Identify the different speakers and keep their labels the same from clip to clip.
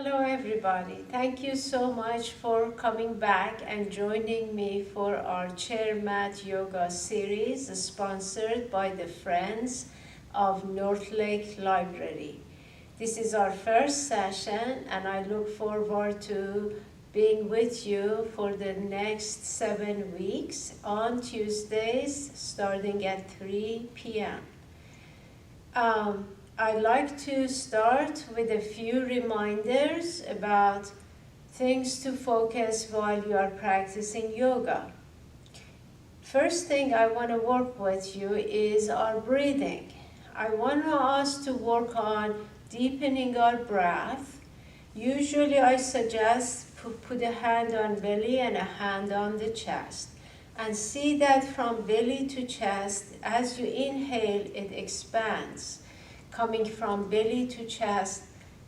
Speaker 1: Hello everybody. Thank you so much for coming back and joining me for our chair mat yoga series sponsored by the Friends of Northlake Library. This is our first session and I look forward to being with you for the next 7 weeks on Tuesdays starting at 3 p.m. I'd like to start with a few reminders about things to focus while you are practicing yoga. First thing I want to work with you is our breathing. I want us to work on deepening our breath. Usually I suggest put a hand on belly and a hand on the chest. And see that from belly to chest, as you inhale, it expands. Coming from belly to chest,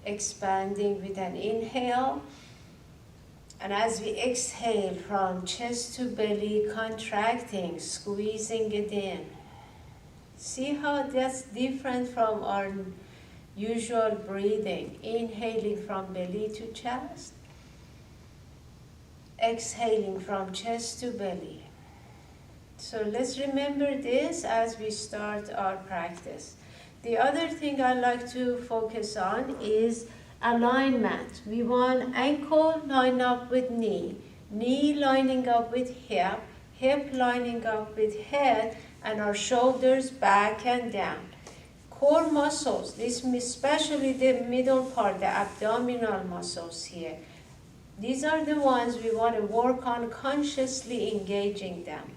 Speaker 1: expanding with an inhale. And as we exhale from chest to belly, contracting, squeezing it in. See how that's different from our usual breathing. Inhaling from belly to chest. Exhaling from chest to belly. So let's remember this as we start our practice. The other thing I like to focus on is alignment. We want ankle line up with knee, knee lining up with hip, hip lining up with head, and our shoulders back and down. Core muscles, this especially the middle part, the abdominal muscles here. These are the ones we want to work on consciously engaging them.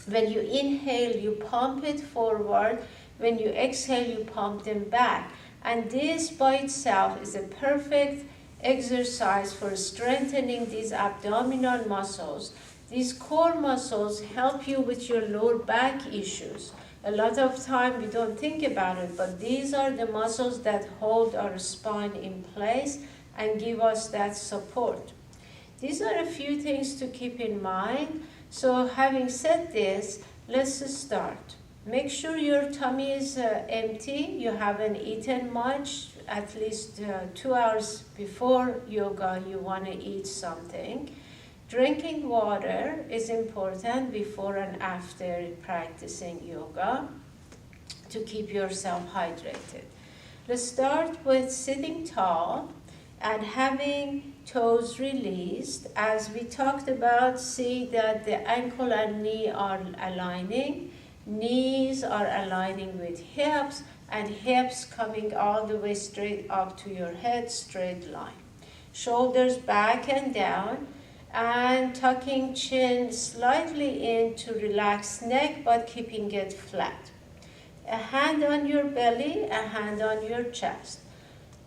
Speaker 1: When you inhale, you pump it forward. When you exhale, you pump them back. And this by itself is a perfect exercise for strengthening these abdominal muscles. These core muscles help you with your lower back issues. A lot of time we don't think about it, but these are the muscles that hold our spine in place and give us that support. These are a few things to keep in mind. So having said this, let's start. Make sure your tummy is empty. You haven't eaten much. At least 2 hours before yoga, you want to eat something. Drinking water is important before and after practicing yoga to keep yourself hydrated. Let's start with sitting tall and having toes released. As we talked about, see that the ankle and knee are aligning. Knees are aligning with hips, and hips coming all the way straight up to your head, straight line. Shoulders back and down, and tucking chin slightly in to relax neck, but keeping it flat. A hand on your belly, a hand on your chest.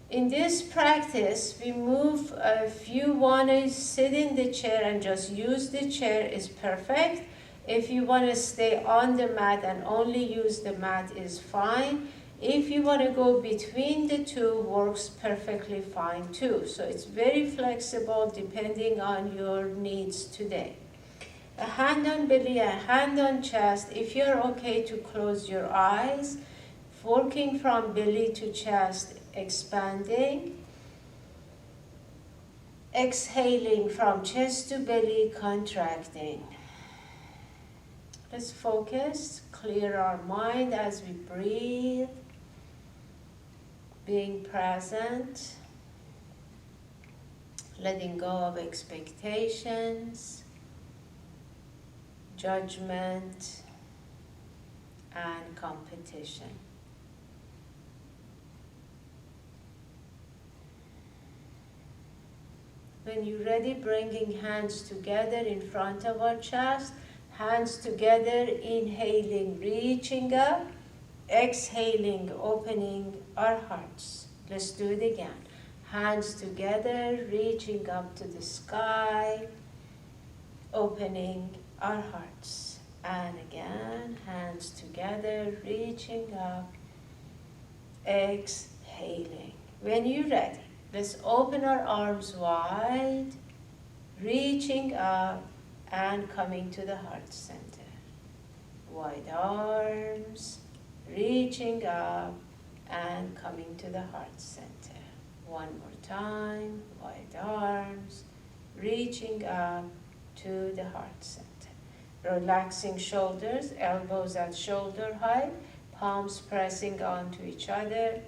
Speaker 1: In this practice, we move, if you want to sit in the chair and just use the chair, is perfect. If you want to stay on the mat and only use the mat is fine. If you want to go between the two, works perfectly fine too. So it's very flexible depending on your needs today. A hand on belly, a hand on chest. If you're okay to close your eyes, working from belly to chest, expanding. Exhaling from chest to belly, contracting. Let's focus, clear our mind as we breathe, being present, letting go of expectations, judgment, and competition. When you're ready, bringing hands together in front of our chest, hands together, inhaling, reaching up, exhaling, opening our hearts. Let's do it again. Hands together, reaching up to the sky, opening our hearts. And again, hands together, reaching up, exhaling. When you're ready, let's open our arms wide, reaching up, and coming to the heart center. Wide arms, reaching up, and coming to the heart center. One more time, wide arms, reaching up to the heart center. Relaxing shoulders, elbows at shoulder height, palms pressing onto each other,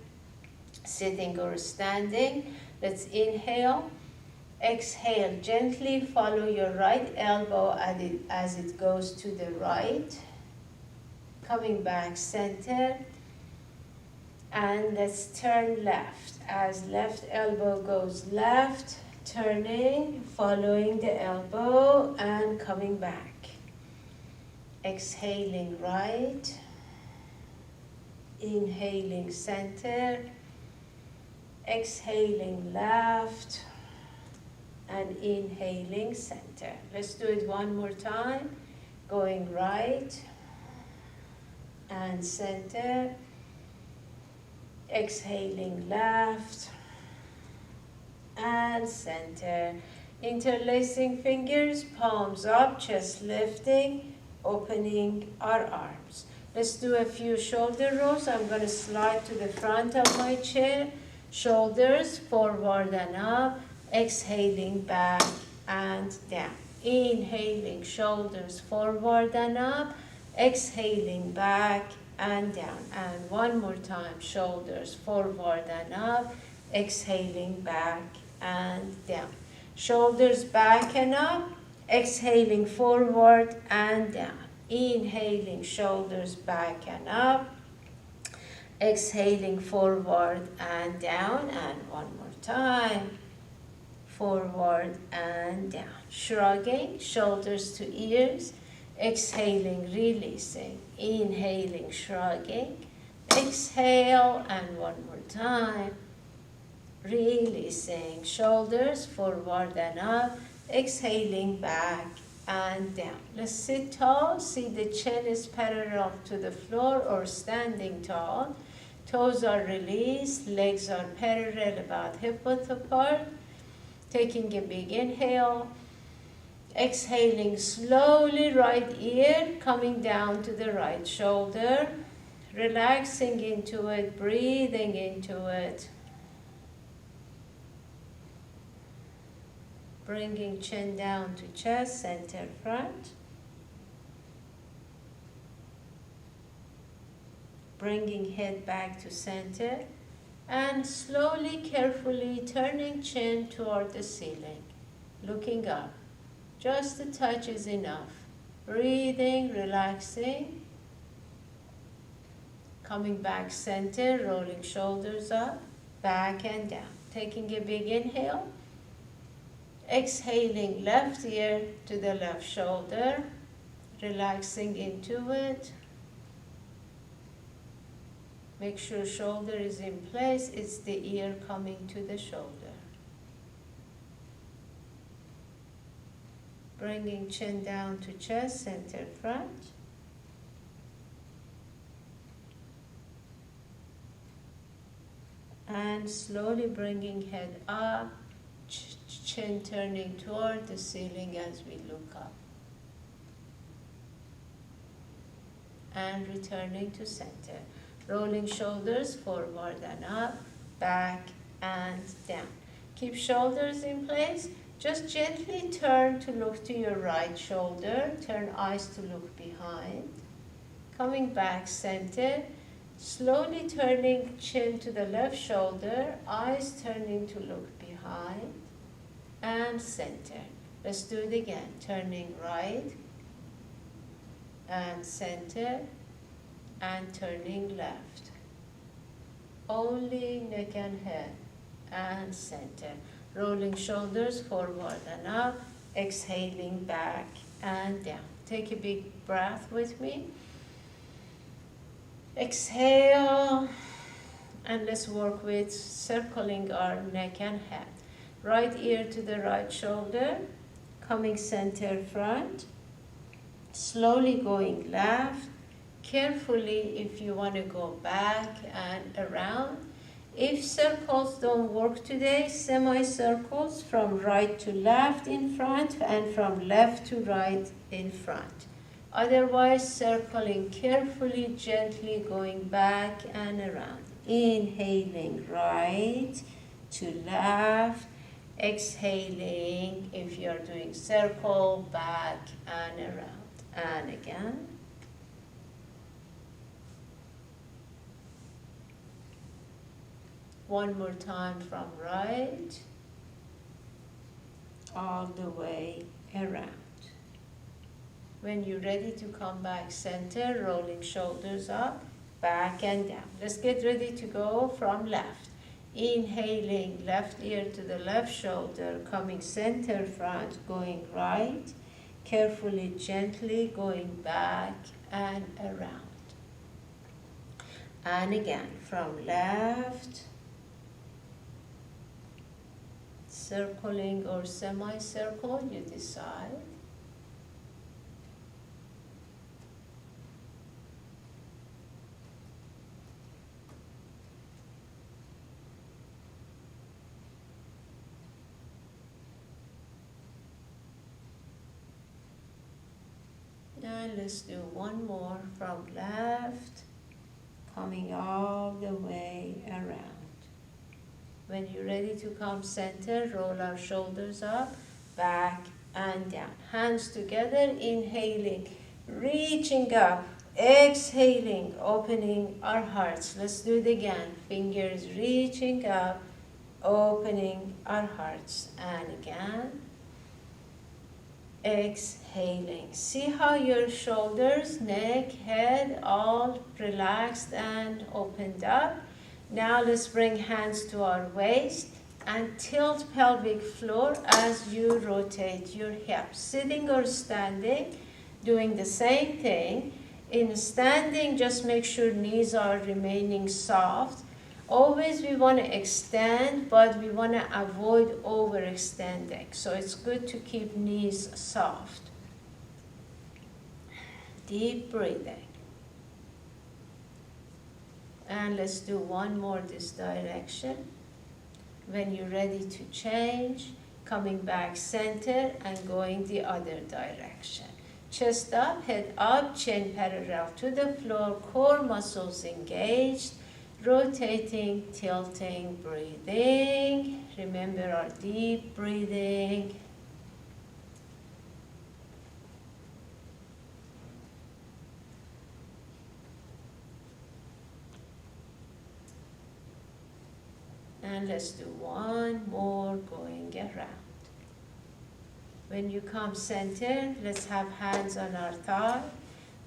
Speaker 1: sitting or standing. Let's inhale. Exhale, gently follow your right elbow as it goes to the right. Coming back center. And let's turn left. As left elbow goes left, turning, following the elbow and coming back. Exhaling right. Inhaling center. Exhaling left. And inhaling center. Let's do it one more time. Going right and center. Exhaling left and center. Interlacing fingers, palms up, chest lifting, opening our arms. Let's do a few shoulder rolls. I'm going to slide to the front of my chair. Shoulders forward and up. Exhaling back and down. Inhaling, shoulders forward and up. Exhaling back and down. And one more time, shoulders forward and up. Exhaling back and down. Shoulders back and up. Exhaling forward and down. Inhaling, shoulders back and up. Exhaling forward and down. And one more time. Forward and down. Shrugging, shoulders to ears. Exhaling, releasing. Inhaling, shrugging. Exhale, and one more time. Releasing, shoulders forward and up. Exhaling back and down. Let's sit tall. See the chin is parallel to the floor or standing tall. Toes are released. Legs are parallel, about hip width apart. Taking a big inhale. Exhaling slowly, right ear coming down to the right shoulder. Relaxing into it, breathing into it. Bringing chin down to chest, center front. Bringing head back to center. And slowly, carefully turning chin toward the ceiling. Looking up. Just a touch is enough. Breathing, relaxing. Coming back center, rolling shoulders up, back and down. Taking a big inhale. Exhaling left ear to the left shoulder. Relaxing into it. Make sure shoulder is in place. It's the ear coming to the shoulder. Bringing chin down to chest, center front. And slowly bringing head up, chin turning toward the ceiling as we look up. And returning to center. Rolling shoulders forward and up, back and down. Keep shoulders in place. Just gently turn to look to your right shoulder. Turn eyes to look behind. Coming back center. Slowly turning chin to the left shoulder. Eyes turning to look behind. And center. Let's do it again. Turning right. And center. And turning left. Only neck and head. And center. Rolling shoulders forward and up, exhaling back and down. Take a big breath with me. Exhale, and let's work with circling our neck and head. Right ear to the right shoulder, coming center front, slowly going left. Carefully, if you want to go back and around. If circles don't work today, semicircles from right to left in front and from left to right in front. Otherwise, circling carefully, gently going back and around. Inhaling right, to left. Exhaling if you're doing circle, back and around. And again. One more time from right, all the way around. When you're ready to come back center, rolling shoulders up, back and down. Let's get ready to go from left. Inhaling, left ear to the left shoulder, coming center front, going right. Carefully, gently going back and around. And again, from left, circling or semicircle, you decide. And let's do one more from left, coming all the way around. When you're ready to come center, roll our shoulders up, back and down. Hands together, inhaling, reaching up, exhaling, opening our hearts. Let's do it again. Fingers reaching up, opening our hearts. And again. Exhaling. See how your shoulders, neck, head, all relaxed and opened up. Now let's bring hands to our waist and tilt pelvic floor as you rotate your hips. Sitting or standing, doing the same thing. In standing, just make sure knees are remaining soft. Always we want to extend, but we want to avoid overextending. So it's good to keep knees soft. Deep breathing. And let's do one more this direction. When you're ready to change, coming back center and going the other direction. Chest up, head up, chin parallel to the floor, core muscles engaged. Rotating, tilting, breathing. Remember our deep breathing. And let's do one more going around. When you come center, let's have hands on our thigh.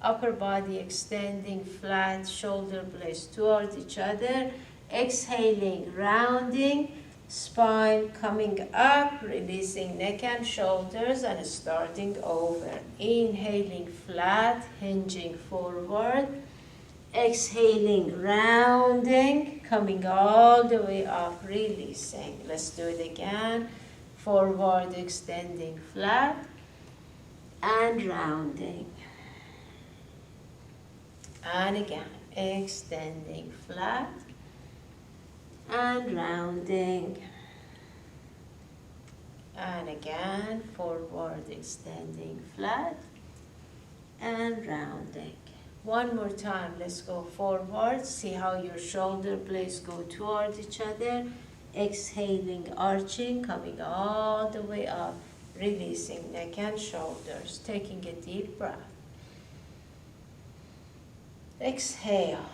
Speaker 1: Upper body extending flat, shoulder blades toward each other. Exhaling, rounding, spine coming up, releasing neck and shoulders and starting over. Inhaling flat, hinging forward. Exhaling, rounding, coming all the way up, releasing. Let's do it again. Forward, extending flat and rounding. And again, extending flat and rounding. And again, forward, extending flat and rounding. One more time, let's go forward. See how your shoulder blades go toward each other. Exhaling, arching, coming all the way up, releasing neck and shoulders, taking a deep breath. Exhale.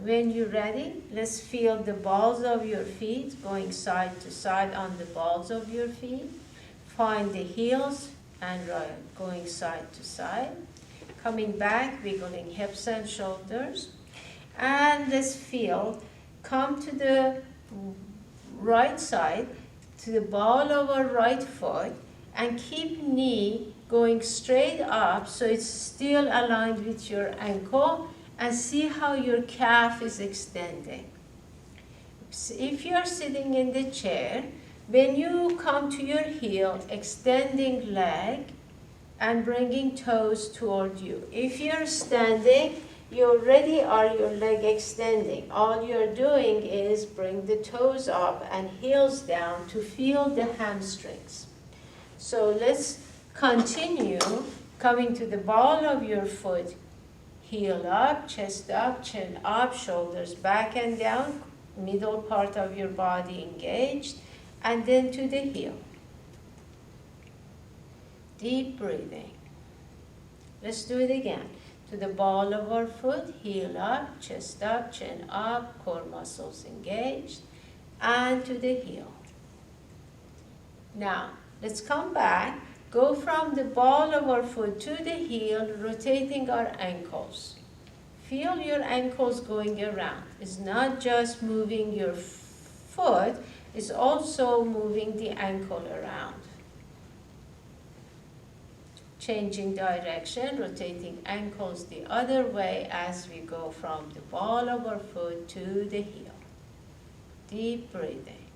Speaker 1: When you're ready, let's feel the balls of your feet going side to side on the balls of your feet. Find the heels and going side to side. Coming back, wiggling hips and shoulders. And let's feel, come to the right side, to the ball of our right foot, and keep knee going straight up so it's still aligned with your ankle, and see how your calf is extending. If you're sitting in the chair, when you come to your heel, extending leg and bringing toes toward you. If you're standing, you already are your leg extending. All you're doing is bring the toes up and heels down to feel the hamstrings. So let's continue coming to the ball of your foot. Heel up, chest up, chin up, shoulders back and down. middle part of your body engaged, and then to the heel. Deep breathing. Let's do it again. To the ball of our foot, heel up, chest up, chin up, core muscles engaged, and to the heel. Now, let's come back. Go from the ball of our foot to the heel, rotating our ankles. Feel your ankles going around. It's not just moving your foot, it's also moving the ankle around. Changing direction, rotating ankles the other way as we go from the ball of our foot to the heel. Deep breathing.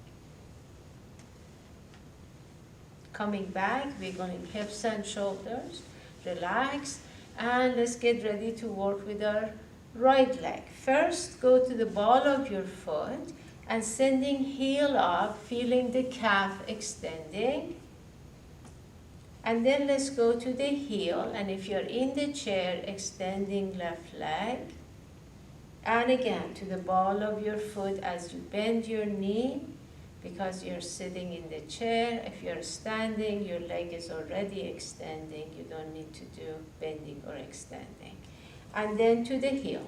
Speaker 1: Coming back, wiggling hips and shoulders. Relax, and let's get ready to work with our right leg. First, go to the ball of your foot and sending heel up, feeling the calf extending. And then let's go to the heel, and if you're in the chair, extending left leg. And again, to the ball of your foot as you bend your knee, because you're sitting in the chair. If you're standing, your leg is already extending. You don't need to do bending or extending. And then to the heel.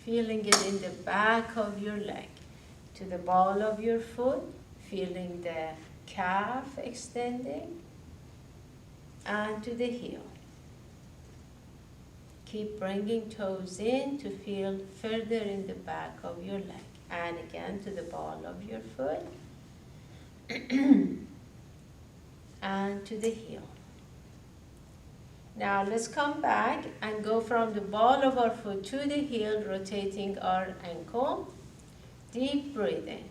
Speaker 1: Feeling it in the back of your leg. To the ball of your foot, feeling the calf extending, and to the heel. Keep bringing toes in to feel further in the back of your leg. And again to the ball of your foot, and to the heel. Now let's come back and go from the ball of our foot to the heel, rotating our ankle. Deep breathing.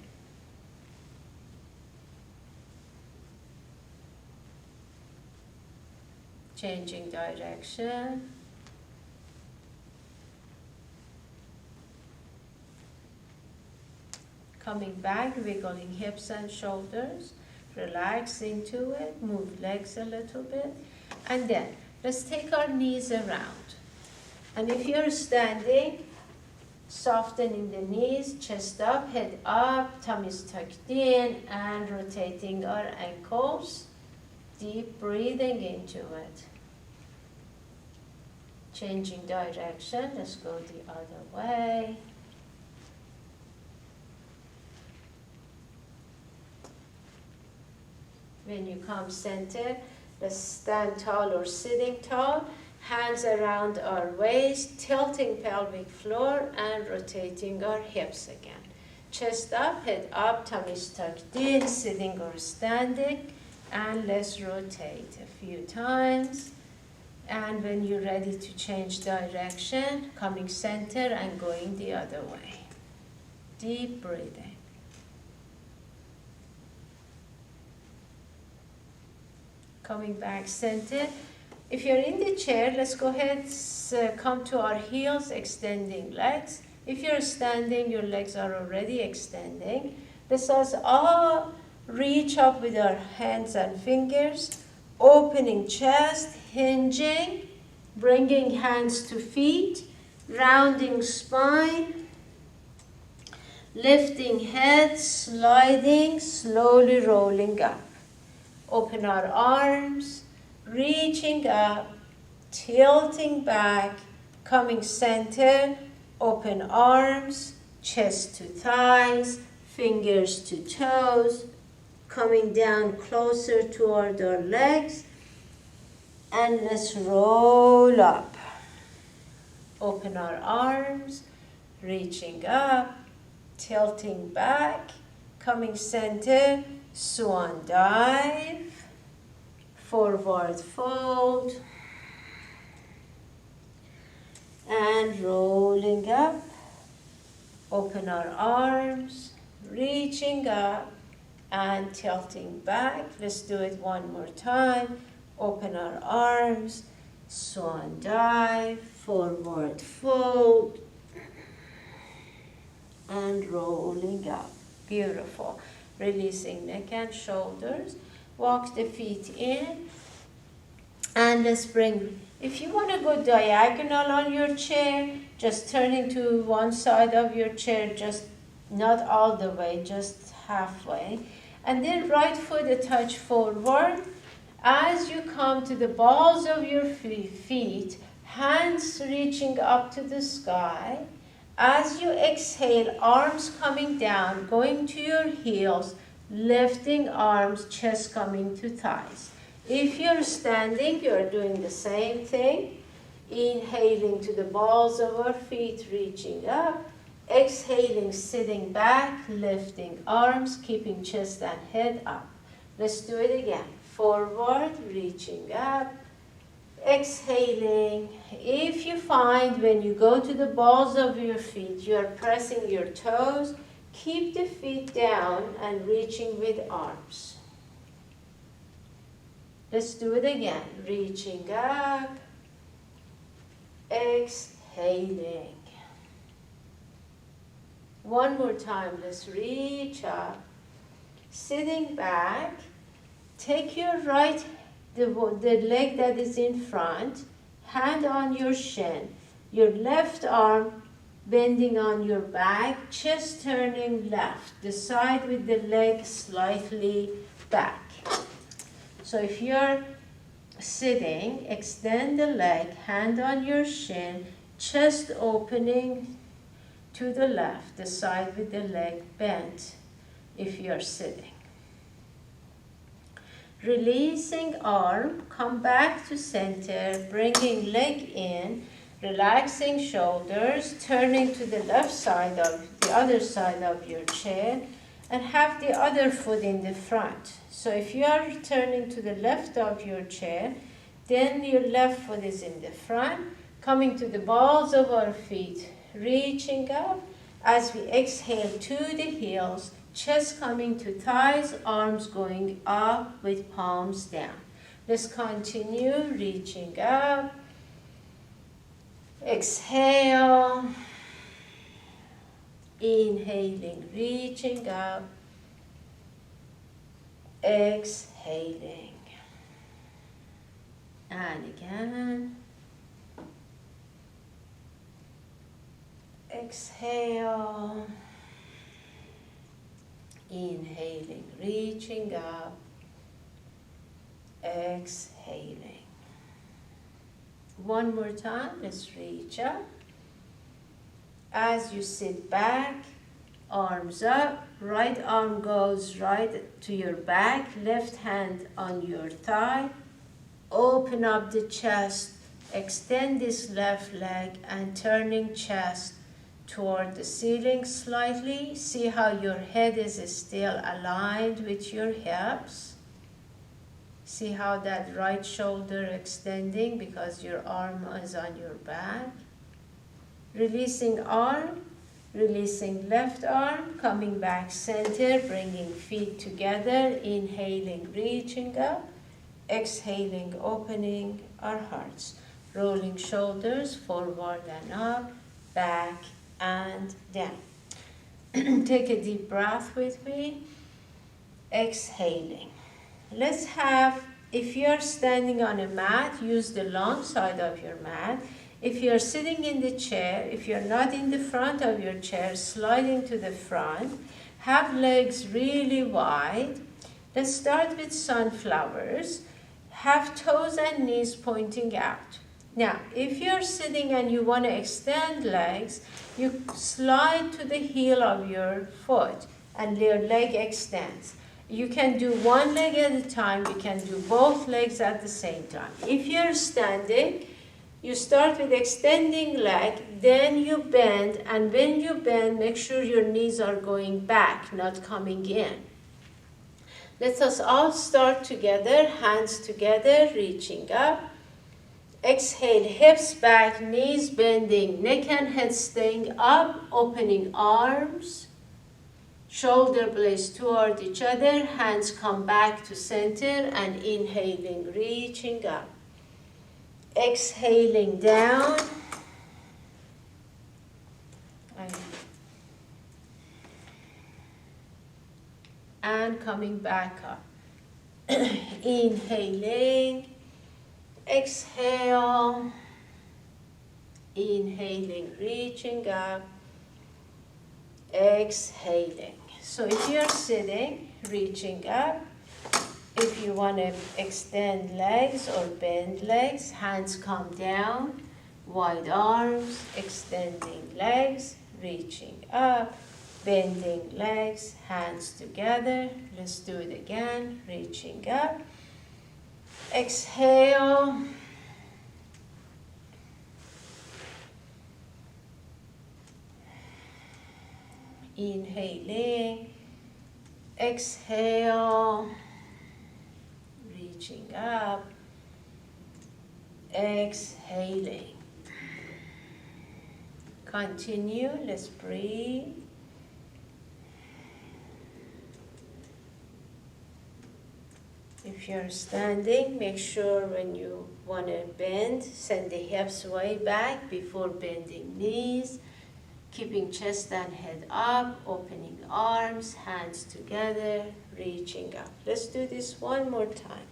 Speaker 1: Changing direction. Coming back, wiggling hips and shoulders. Relax into it, move legs a little bit. And then, let's take our knees around. And if you're standing, softening the knees, chest up, head up, tummies tucked in, and rotating our ankles. Deep breathing into it. Changing direction, let's go the other way. When you come center, let's stand tall or sitting tall, hands around our waist, tilting pelvic floor and rotating our hips again. Chest up, head up, tummies tucked in, sitting or standing, and let's rotate a few times. And when you're ready to change direction, coming center and going the other way. Deep breathing. Coming back center. If you're in the chair, let's go ahead, come to our heels, extending legs. If you're standing, your legs are already extending. Let's all reach up with our hands and fingers, opening chest, hinging, bringing hands to feet, rounding spine, lifting head, sliding, slowly rolling up. Open our arms, reaching up, tilting back, coming center, open arms, chest to thighs, fingers to toes, coming down closer toward our legs, and let's roll up. Open our arms, reaching up, tilting back, coming center, swan dive, forward fold, and rolling up. Open our arms, reaching up and tilting back. Let's do it one more time. Open our arms, swan dive, forward fold, and rolling up. Beautiful. Releasing neck and shoulders. Walk the feet in And let's bring, if you want to go diagonal on your chair, just turning to one side of your chair, just not all the way, just halfway. And then right foot a touch forward. As you come to the balls of your feet, hands reaching up to the sky. As you exhale, arms coming down, going to your heels, lifting arms, chest coming to thighs. If you're standing, you're doing the same thing. Inhaling to the balls of our feet, reaching up. Exhaling, sitting back, lifting arms, keeping chest and head up. Let's do it again. Forward, reaching up. Exhaling. If you find when you go to the balls of your feet, you are pressing your toes, keep the feet down and reaching with arms. Let's do it again. Reaching up. Exhaling. One more time. Let's reach up. Sitting back. Take your right, the leg that is in front, hand on your shin. Your left arm bending on your back, chest turning left. The side with the leg slightly back. So if you're sitting, extend the leg, hand on your shin, chest opening to the left, the side with the leg bent if you're sitting. Releasing arm, come back to center, bringing leg in, relaxing shoulders, turning to the left side of the other side of your chair, and have the other foot in the front. So if you are turning to the left of your chair, then your left foot is in the front, coming to the balls of our feet, reaching up as we exhale to the heels, chest coming to thighs, arms going up with palms down. Let's continue reaching up. Exhale. Inhaling, reaching up. Exhaling. And again. Exhale. Inhaling, reaching up. Exhaling. One more time, let's reach up. As you sit back, arms up, right arm goes right to your back, left hand on your thigh. Open up the chest, extend this left leg and turning chest toward the ceiling slightly. See how your head is still aligned with your hips. See how that right shoulder extending because your arm is on your back. Releasing arm, releasing left arm, coming back center, bringing feet together, inhaling, reaching up, exhaling, opening our hearts, rolling shoulders forward and up, back and down. Take a deep breath with me, exhaling. Let's have, if you're standing on a mat, use the long side of your mat. If you're sitting in the chair, if you're not in the front of your chair, sliding to the front, have legs really wide. Let's start with sunflowers. Have toes and knees pointing out. Now, if you're sitting and you want to extend legs, you slide to the heel of your foot and your leg extends. You can do one leg at a time. You can do both legs at the same time. If you're standing, you start with extending leg, then you bend, and when you bend, make sure your knees are going back, not coming in. Let us all start together, hands together, reaching up. Exhale, hips back, knees bending, neck and head staying up, opening arms. Shoulder blades toward each other, hands come back to center, and inhaling, reaching up. Exhaling down. And coming back up. Inhaling. Exhale. Inhaling, reaching up. Exhaling. So if you're sitting, reaching up. If you want to extend legs or bend legs, hands come down. Wide arms, extending legs, reaching up. Bending legs, hands together. Let's do it again. Reaching up. Exhale. Inhaling. Exhale. Reaching up. Exhaling. Continue. Let's breathe. If you're standing, make sure when you want to bend, send the hips way back before bending knees. Keeping chest and head up, opening arms, hands together, reaching up. Let's do this one more time.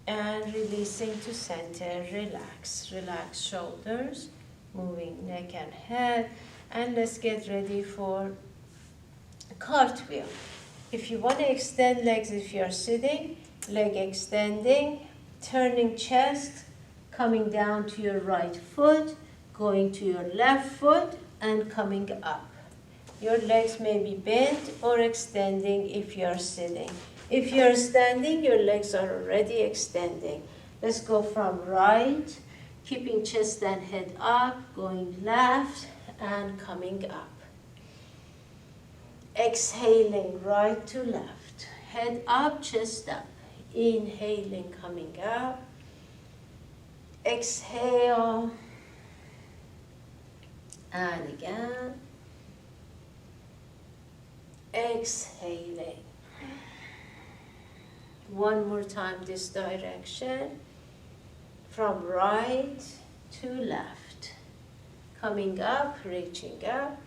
Speaker 1: And releasing to center, relax. Relax shoulders, moving neck and head. And let's get ready for cartwheel. If you want to extend legs, if you're sitting, leg extending, turning chest, coming down to your right foot, going to your left foot, and coming up. Your legs may be bent or extending if you're sitting. If you're standing, your legs are already extending. Let's go from right, keeping chest and head up, going left, and coming up. Exhaling right to left. Head up, chest up. Inhaling, coming up. Exhale. And again. Exhaling. One more time this direction. From right to left. Coming up, reaching up.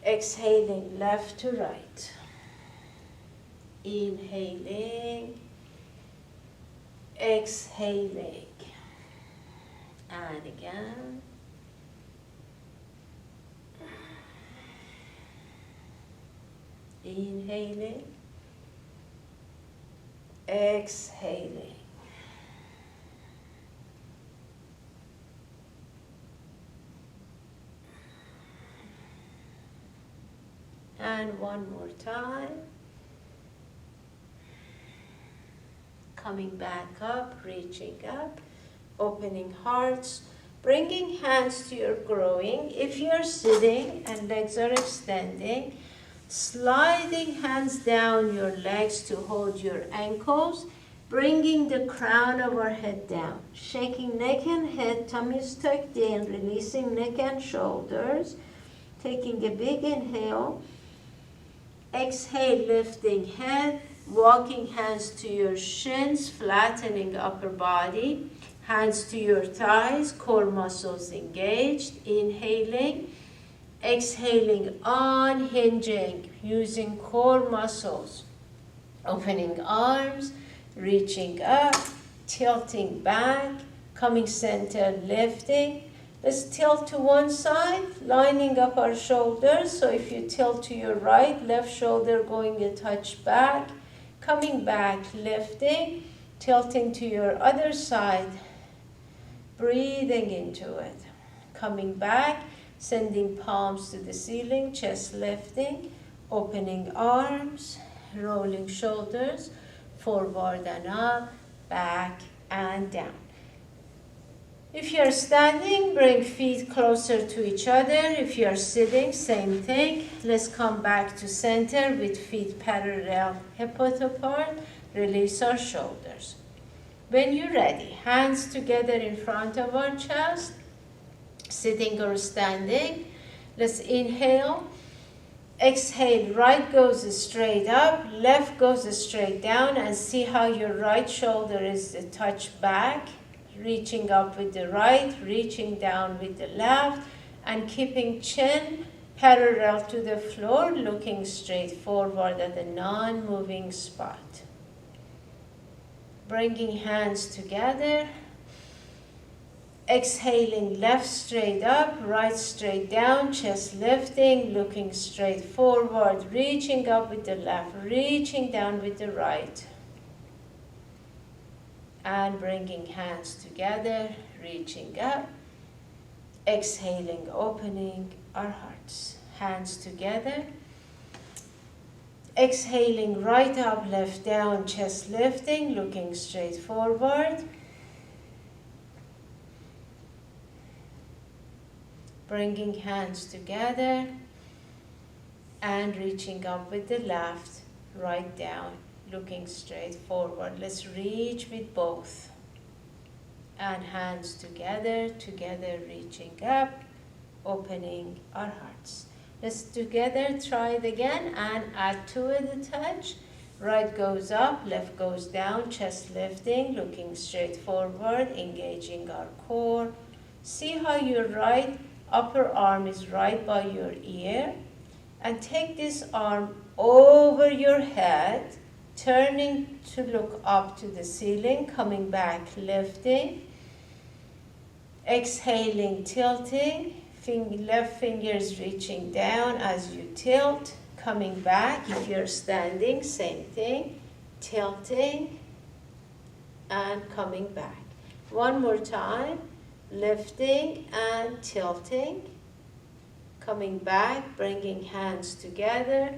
Speaker 1: Exhaling left to right. Inhaling. Exhaling. And again. Inhaling. Exhaling. And one more time. Coming back up, reaching up, opening hearts, bringing hands to your groin. If you're sitting and legs are extending, sliding hands down your legs to hold your ankles, bringing the crown of our head down, shaking neck and head, tummy is tucked in, releasing neck and shoulders, taking a big inhale. Exhale, lifting head, walking hands to your shins, flattening upper body, hands to your thighs, core muscles engaged. Inhaling, exhaling, unhinging, using core muscles. Opening arms, reaching up, tilting back, coming center, lifting. Let's tilt to one side, lining up our shoulders. So if you tilt to your right, left shoulder going a touch back, coming back, lifting, tilting to your other side, breathing into it. Coming back, sending palms to the ceiling, chest lifting, opening arms, rolling shoulders, forward and up, back and down. If you're standing, bring feet closer to each other. If you're sitting, same thing. Let's come back to center with feet parallel, hip width apart. Release our shoulders. When you're ready, hands together in front of our chest, sitting or standing. Let's inhale. Exhale, right goes straight up, left goes straight down, and see how your right shoulder is a touch back. Reaching up with the right, reaching down with the left, and keeping chin parallel to the floor, looking straight forward at the non-moving spot. Bringing hands together. Exhaling, left straight up, right straight down, chest lifting, looking straight forward, reaching up with the left, reaching down with the right. And bringing hands together, reaching up. Exhaling, opening our hearts. Hands together. Exhaling, right up, left down, chest lifting, looking straight forward. Bringing hands together and reaching up with the left, right down, looking straight forward. Let's reach with both. And hands together, reaching up, opening our hearts. Let's together try it again and add to it a touch. Right goes up, left goes down, chest lifting, looking straight forward, engaging our core. See how your right upper arm is right by your ear. And take this arm over your head, turning to look up to the ceiling, coming back, lifting. Exhaling, tilting. Left fingers reaching down as you tilt, coming back. If you're standing, same thing, tilting and coming back. One more time, lifting and tilting, coming back, bringing hands together.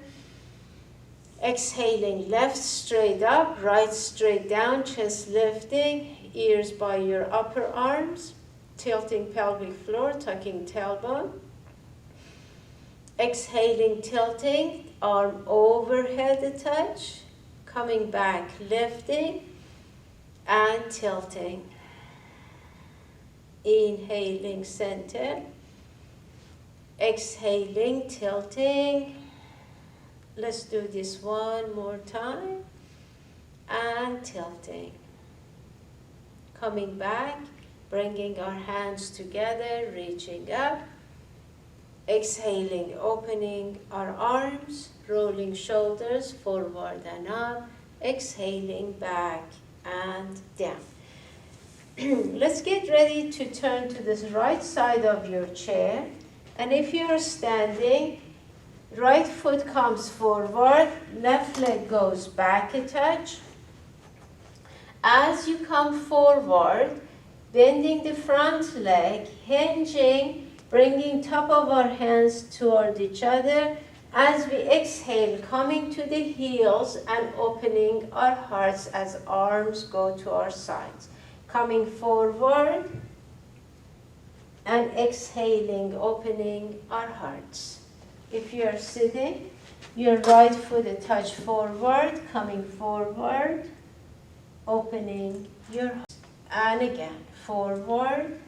Speaker 1: Exhaling, left straight up, right straight down, chest lifting, ears by your upper arms. Tilting pelvic floor, tucking tailbone. Exhaling, tilting, arm overhead a touch. Coming back, lifting and tilting. Inhaling, center. Exhaling, tilting. Let's do this one more time. And tilting. Coming back. Bringing our hands together, reaching up. Exhaling, opening our arms, rolling shoulders forward and up. Exhaling, back and down. Let's get ready to turn to the right side of your chair. And if you're standing, right foot comes forward, left leg goes back a touch. As you come forward, bending the front leg, hinging, bringing top of our hands toward each other. As we exhale, coming to the heels and opening our hearts as arms go to our sides. Coming forward and exhaling, opening our hearts. If you are sitting, your right foot a touch forward, coming forward, opening your heart. And again, forward,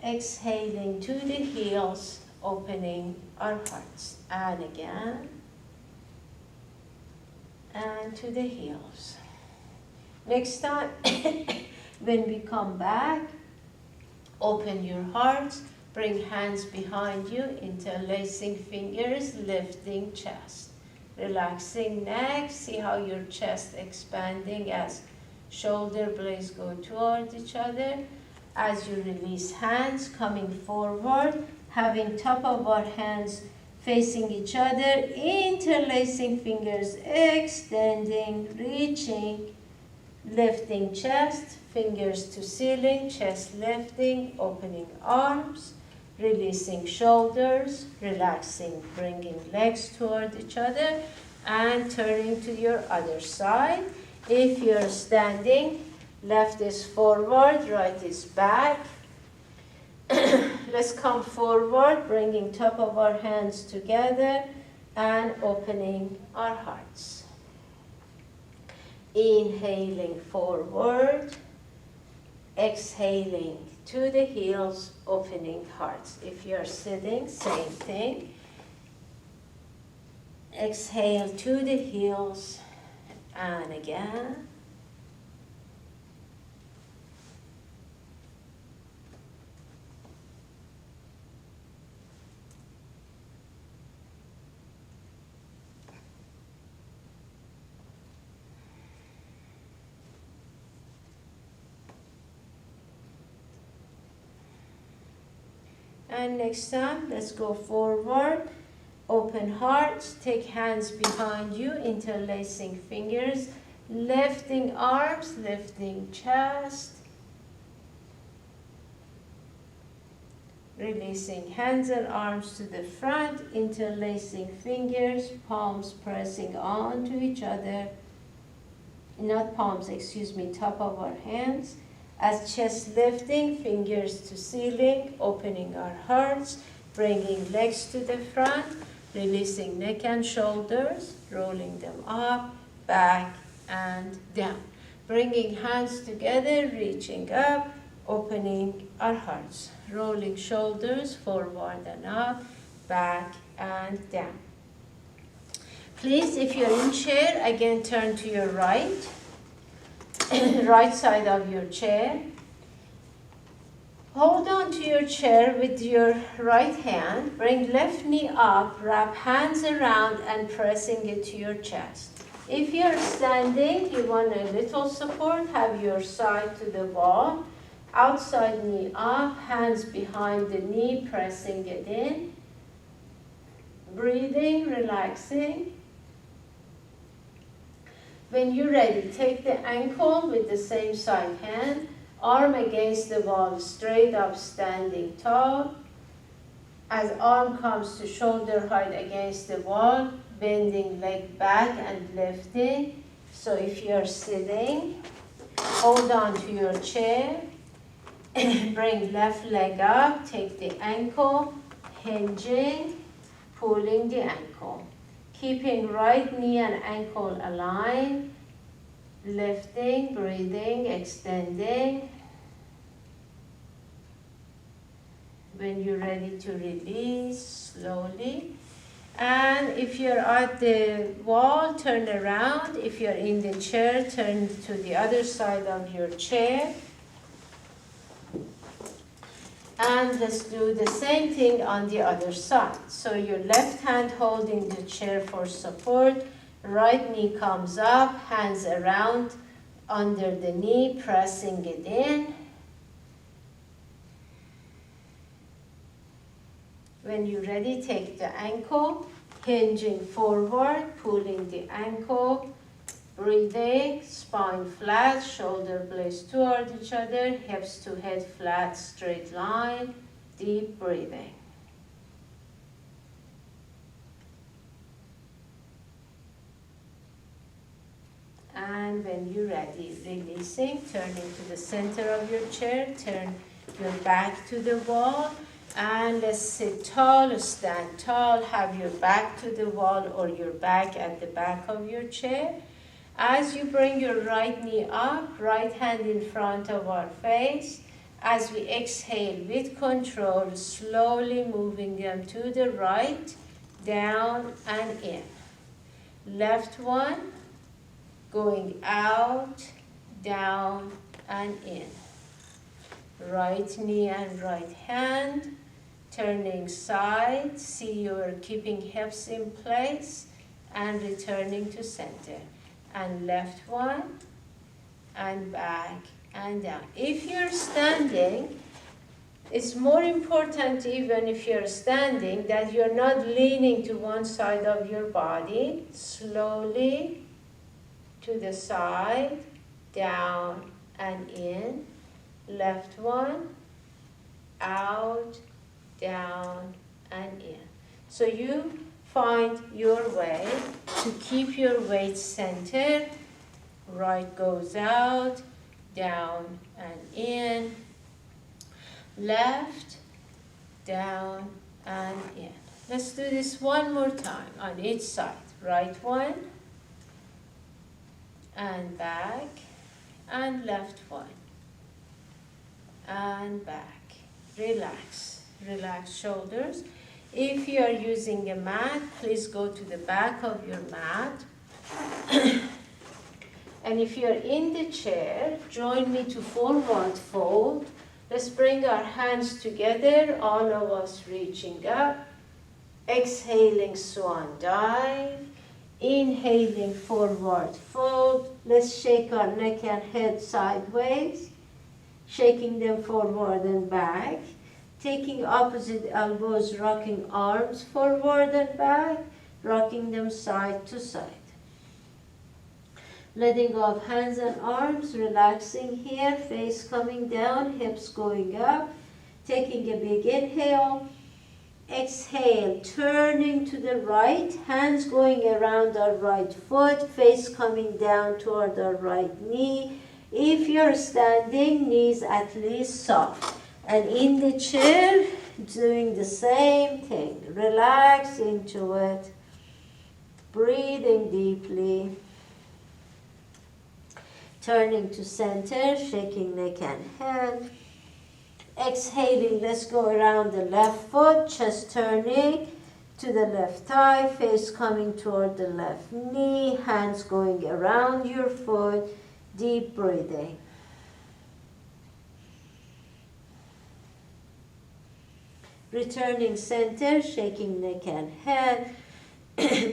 Speaker 1: exhaling to the heels, opening our hearts. And again, and to the heels. Next time, when we come back, open your hearts, bring hands behind you, interlacing fingers, lifting chest. Relaxing neck, see how your chest expanding as shoulder blades go toward each other. As you release hands, coming forward, having top of our hands facing each other, interlacing fingers, extending, reaching, lifting chest, fingers to ceiling, chest lifting, opening arms, releasing shoulders, relaxing, bringing legs toward each other, and turning to your other side. If you're standing, left is forward, right is back. Let's come forward, bringing top of our hands together and opening our hearts. Inhaling forward, exhaling to the heels, opening hearts. If you're sitting, same thing. Exhale to the heels, and again. And next time, let's go forward. Open heart, take hands behind you, interlacing fingers, lifting arms, lifting chest. Releasing hands and arms to the front, interlacing fingers, palms pressing on to each other. Not palms, excuse me, top of our hands. As chest lifting, fingers to ceiling, opening our hearts, bringing legs to the front, releasing neck and shoulders, rolling them up, back, and down. Bringing hands together, reaching up, opening our hearts, rolling shoulders forward and up, back and down. Please, if you're in chair, again turn to your right, right side of your chair. Hold on to your chair with your right hand, bring left knee up, wrap hands around and pressing it to your chest. If you're standing, you want a little support, have your side to the wall. Outside knee up, hands behind the knee, pressing it in. Breathing, relaxing. When you're ready, take the ankle with the same side hand, arm against the wall, straight up, standing tall. As arm comes to shoulder height against the wall, bending leg back and lifting. So if you're sitting, hold on to your chair. Bring left leg up, take the ankle, hinging, pulling the ankle. Keeping right knee and ankle aligned, lifting, breathing, extending. When you're ready to release, slowly. And if you're at the wall, turn around. If you're in the chair, turn to the other side of your chair. And let's do the same thing on the other side. So your left hand holding the chair for support, right knee comes up, hands around under the knee, pressing it in. When you're ready, take the ankle, hinging forward, pulling the ankle, breathing, spine flat, shoulder blades toward each other, hips to head flat, straight line, deep breathing. And when you're ready, releasing, turning to the center of your chair, turn your back to the wall, and let's sit tall, stand tall, have your back to the wall or your back at the back of your chair. As you bring your right knee up, right hand in front of our face, as we exhale with control, slowly moving them to the right, down and in. Left one, going out, down and in. Right knee and right hand, turning side, see you're keeping hips in place and returning to center. And left one, and back and down. If you're standing, it's more important, even if you're standing, that you're not leaning to one side of your body. Slowly to the side, down and in. Left one, out, down and in. So you find your way to keep your weight centered. Right goes out, down and in. Left, down and in. Let's do this one more time on each side. Right one, and back, and left one, and back. Relax, relax shoulders. If you are using a mat, please go to the back of your mat. And if you are in the chair, join me to forward fold. Let's bring our hands together, all of us reaching up. Exhaling, swan dive. Inhaling, forward fold. Let's shake our neck and head sideways, shaking them forward and back. Taking opposite elbows, rocking arms forward and back, rocking them side to side. Letting go of hands and arms, relaxing here, face coming down, hips going up. Taking a big inhale. Exhale, turning to the right, hands going around our right foot, face coming down toward our right knee. If you're standing, knees at least soft. And in the chair, doing the same thing. Relax into it. Breathing deeply. Turning to center, shaking neck and head. Exhaling, let's go around the left foot, chest turning to the left thigh, face coming toward the left knee, hands going around your foot, deep breathing. Returning center, shaking neck and head,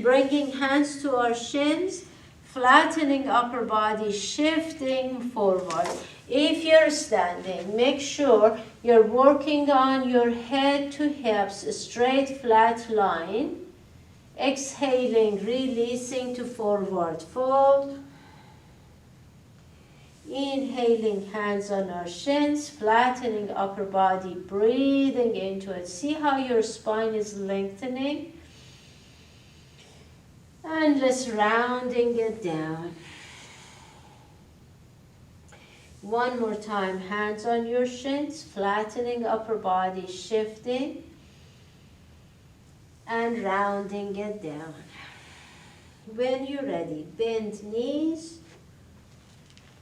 Speaker 1: bringing hands to our shins, flattening upper body, shifting forward. If you're standing, make sure you're working on your head to hips, a straight flat line. Exhaling, releasing to forward fold. Inhaling, hands on our shins, flattening upper body, breathing into it. See how your spine is lengthening? And let's rounding it down. One more time, hands on your shins, flattening upper body, shifting, and rounding it down. When you're ready, bend knees,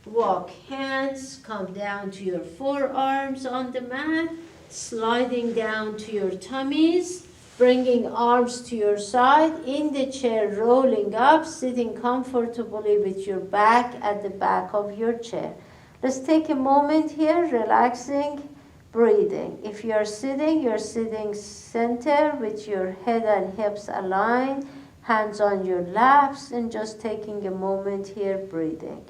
Speaker 1: walk hands, come down to your forearms on the mat, sliding down to your tummies, bringing arms to your side, in the chair, rolling up, sitting comfortably with your back at the back of your chair. Let's take a moment here, relaxing, breathing. If you're sitting center with your head and hips aligned, hands on your laps, and just taking a moment here, breathing.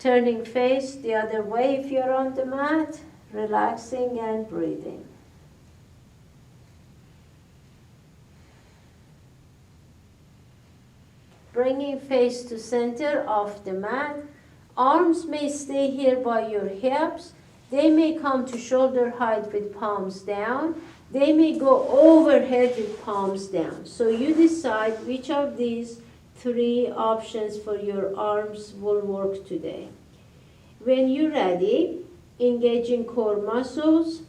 Speaker 1: Turning face the other way if you're on the mat, relaxing and breathing. Bringing face to center off the mat. Arms may stay here by your hips. They may come to shoulder height with palms down. They may go overhead with palms down. So you decide which of these three options for your arms will work today. When you're ready, engaging core muscles.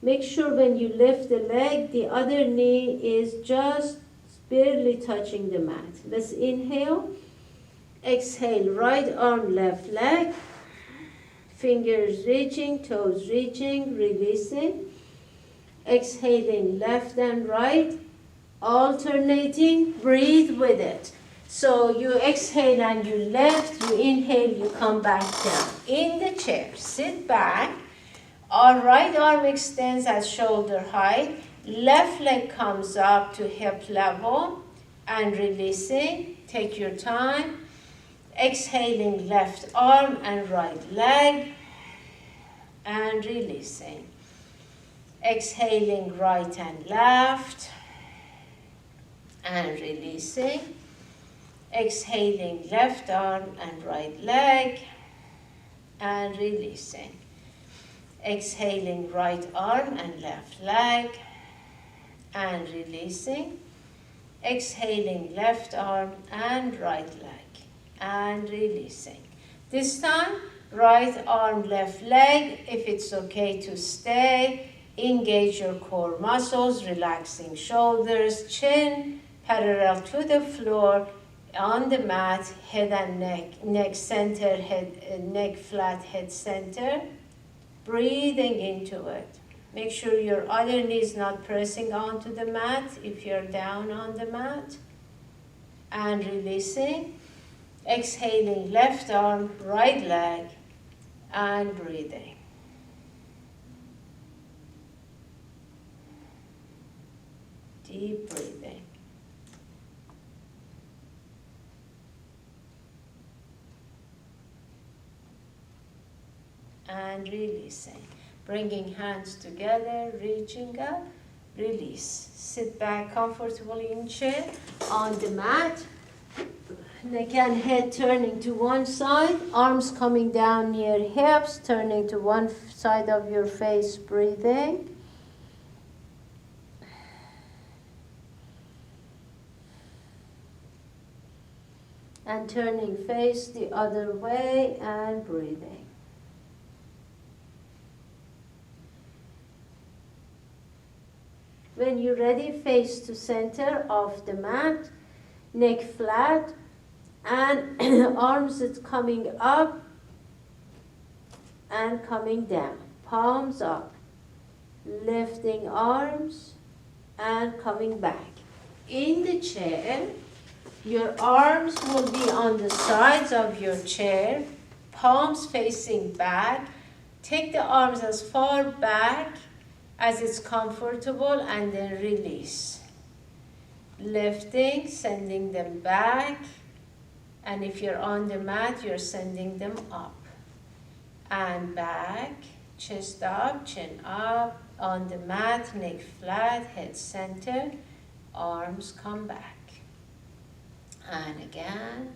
Speaker 1: Make sure when you lift the leg, the other knee is just barely touching the mat. Let's inhale. Exhale, right arm, left leg. Fingers reaching, toes reaching, releasing. Exhaling, left and right. Alternating, breathe with it. So you exhale and you lift, you inhale, you come back down. In the chair, sit back. Our right arm extends at shoulder height. Left leg comes up to hip level and releasing. Take your time. Exhaling, left arm and right leg and releasing. Exhaling, right and left and releasing. Exhaling, left arm and right leg and releasing. Exhaling, right arm and left leg and releasing. Exhaling, left arm and right leg and releasing. This time, right arm, left leg. If it's okay to stay, engage your core muscles, relaxing shoulders, chin parallel to the floor, on the mat, head and neck center, neck flat, head center. Breathing into it. Make sure your other knee is not pressing onto the mat if you're down on the mat. And releasing. Exhaling, left arm, right leg, and breathing. Deep breathing. And releasing. Bringing hands together, reaching up, release. Sit back comfortably in chair, on the mat. Neck and head turning to one side, arms coming down near hips, turning to one side of your face, breathing. And turning face the other way and breathing. When you're ready, face to center of the mat, neck flat, and arms is coming up and coming down. Palms up. Lifting arms and coming back. In the chair, your arms will be on the sides of your chair, palms facing back. Take the arms as far back as it's comfortable and then release. Lifting, sending them back. And if you're on the mat, you're sending them up. And back, chest up, chin up. On the mat, neck flat, head center. Arms come back. And again.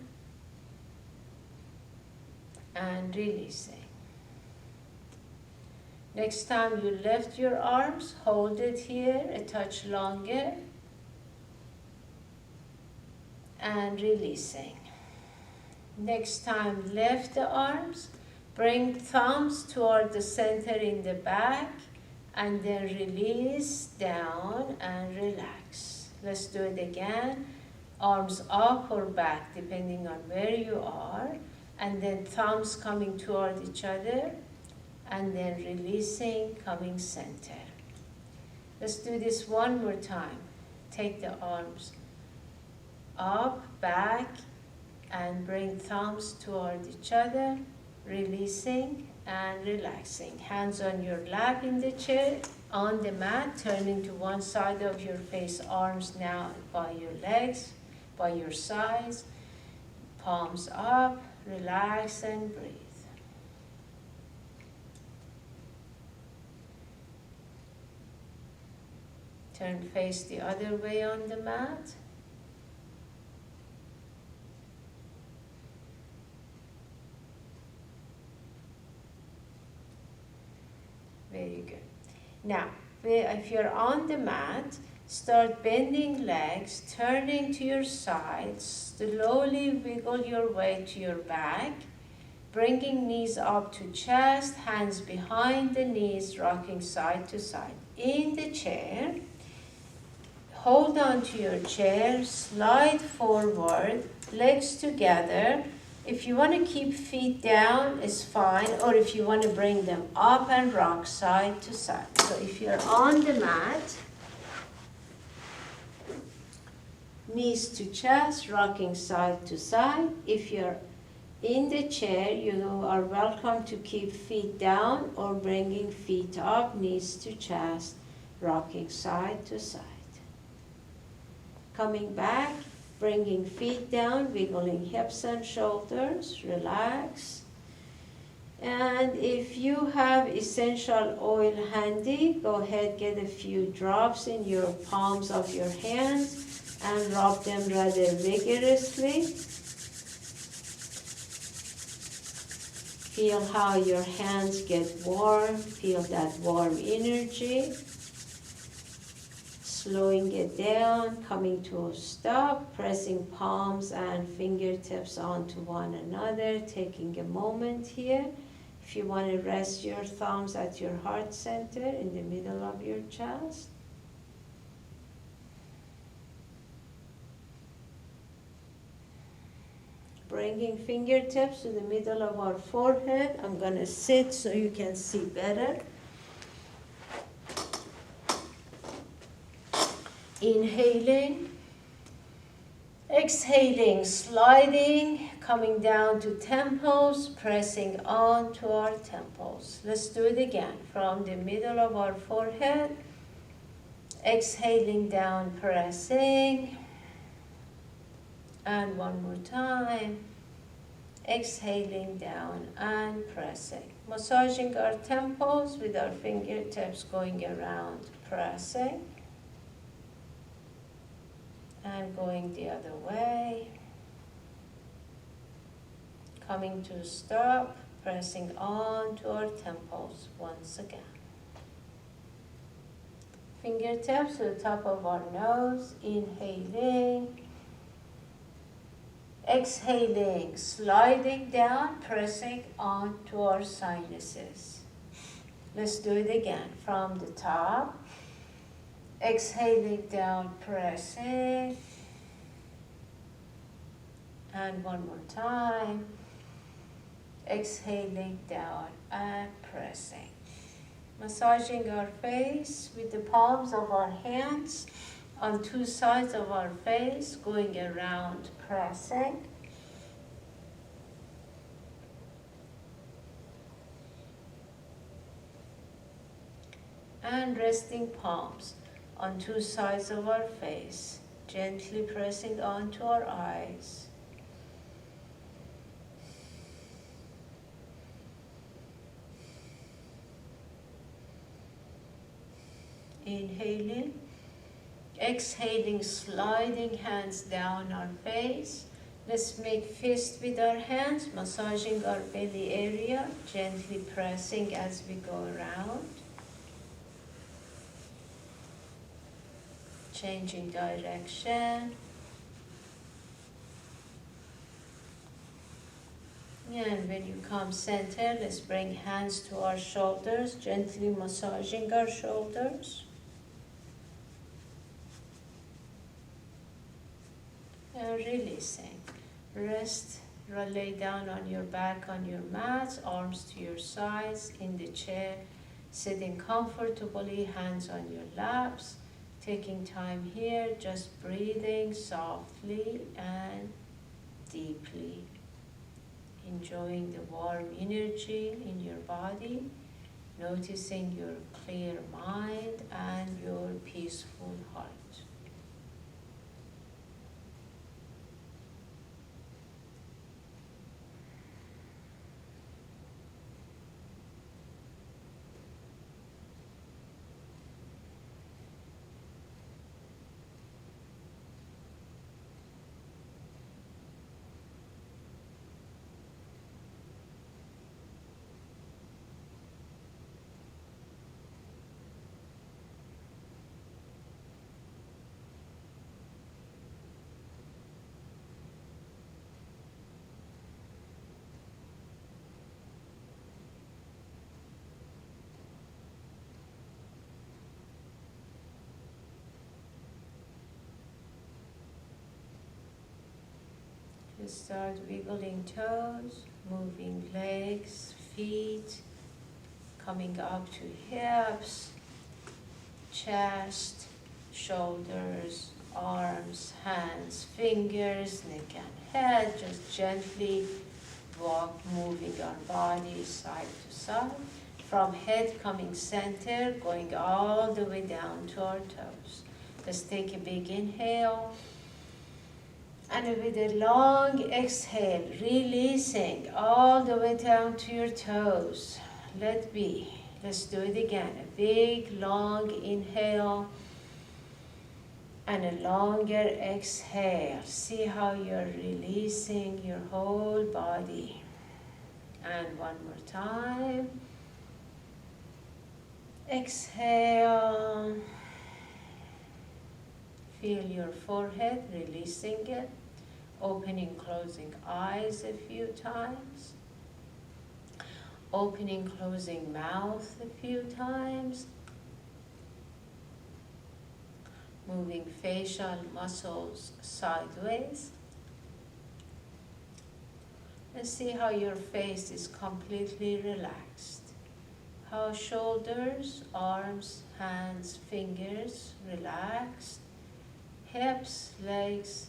Speaker 1: And releasing. Next time you lift your arms, hold it here a touch longer. And releasing. Next time, lift the arms, bring thumbs toward the center in the back, and then release down and relax. Let's do it again. Arms up or back, depending on where you are, and then thumbs coming toward each other, and then releasing, coming center. Let's do this one more time. Take the arms up, back, and bring thumbs toward each other, releasing and relaxing. Hands on your lap in the chair, on the mat, turning to one side of your face, arms now by your legs, by your sides, palms up, relax and breathe. Turn face the other way on the mat. Very good. Now, if you're on the mat, start bending legs, turning to your sides, slowly wiggle your way to your back, bringing knees up to chest, hands behind the knees, rocking side to side. In the chair, hold on to your chair, slide forward, legs together. If you want to keep feet down, it's fine, or if you want to bring them up and rock side to side. So if you're on the mat, knees to chest, rocking side to side. If you're in the chair, you are welcome to keep feet down or bringing feet up, knees to chest, rocking side to side. Coming back, bringing feet down, wiggling hips and shoulders, relax. And if you have essential oil handy, go ahead, get a few drops in your palms of your hands and rub them rather vigorously. Feel how your hands get warm, feel that warm energy. Slowing it down, coming to a stop, pressing palms and fingertips onto one another, taking a moment here. If you want to rest your thumbs at your heart center in the middle of your chest. Bringing fingertips to the middle of our forehead. I'm going to sit so you can see better. Inhaling, exhaling, sliding, coming down to temples, pressing on to our temples. Let's do it again. From the middle of our forehead, exhaling down, pressing. And one more time, exhaling down and pressing. Massaging our temples with our fingertips going around, pressing, and going the other way. Coming to a stop, pressing on to our temples once again. Fingertips to the top of our nose, inhaling. Exhaling, sliding down, pressing onto our sinuses. Let's do it again from the top. Exhaling down, pressing. And one more time. Exhaling down and pressing. Massaging our face with the palms of our hands on two sides of our face, going around, pressing. And resting palms on two sides of our face, gently pressing onto our eyes. Inhaling. Exhaling, sliding hands down our face. Let's make fist with our hands, massaging our belly area, gently pressing as we go around. Changing direction. And when you come center, let's bring hands to our shoulders, gently massaging our shoulders. And releasing. Rest, lay down on your back on your mat, arms to your sides in the chair, sitting comfortably, hands on your laps, taking time here, just breathing softly and deeply, enjoying the warm energy in your body, noticing your clear mind and your peaceful heart. Just start wiggling toes, moving legs, feet, coming up to hips, chest, shoulders, arms, hands, fingers, neck and head. Just gently walk, moving our body side to side. From head coming center, going all the way down to our toes. Let's take a big inhale. And with a long exhale, releasing all the way down to your toes. Let be. Let's do it again. A big, long inhale and a longer exhale. See how you're releasing your whole body. And one more time. Exhale. Feel your forehead, releasing it. Opening, closing eyes a few times. Opening, closing mouth a few times. Moving facial muscles sideways. And see how your face is completely relaxed. How shoulders, arms, hands, fingers relaxed. Hips, legs,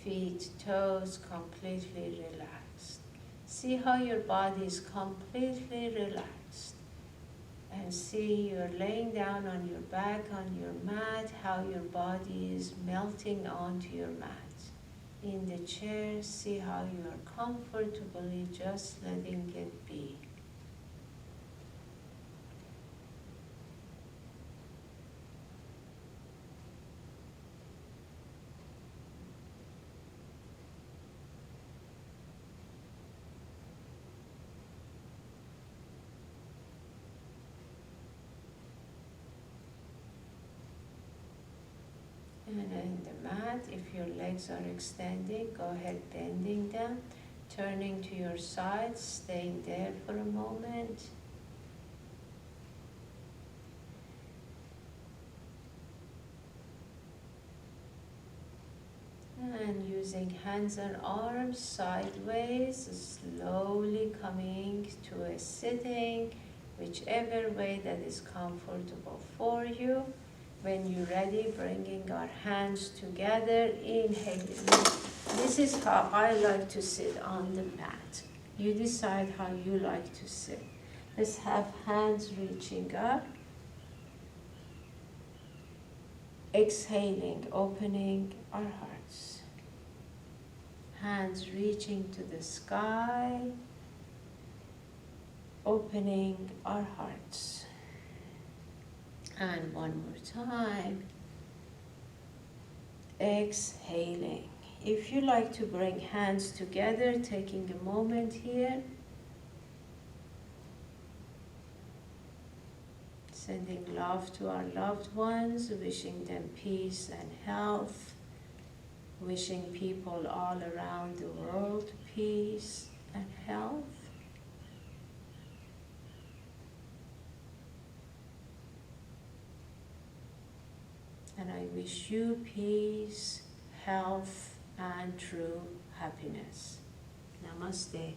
Speaker 1: feet, toes completely relaxed. See how your body is completely relaxed. And see you're laying down on your back on your mat, how your body is melting onto your mat. In the chair, see how you are comfortably just letting it be. And in the mat, if your legs are extending, go ahead bending them, turning to your side, staying there for a moment. And using hands and arms sideways, slowly coming to a sitting, whichever way that is comfortable for you. When you're ready, bringing our hands together, inhaling. This is how I like to sit on the mat. You decide how you like to sit. Let's have hands reaching up. Exhaling, opening our hearts. Hands reaching to the sky, opening our hearts. And one more time. Exhaling. If you like to bring hands together, taking a moment here. Sending love to our loved ones, wishing them peace and health, wishing people all around the world peace and health. And I wish you peace, health, and true happiness. Namaste.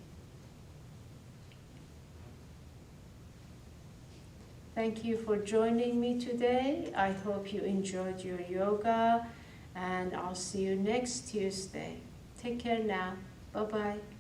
Speaker 1: Thank you for joining me today. I hope you enjoyed your yoga, and I'll see you next Tuesday. Take care now. Bye-bye.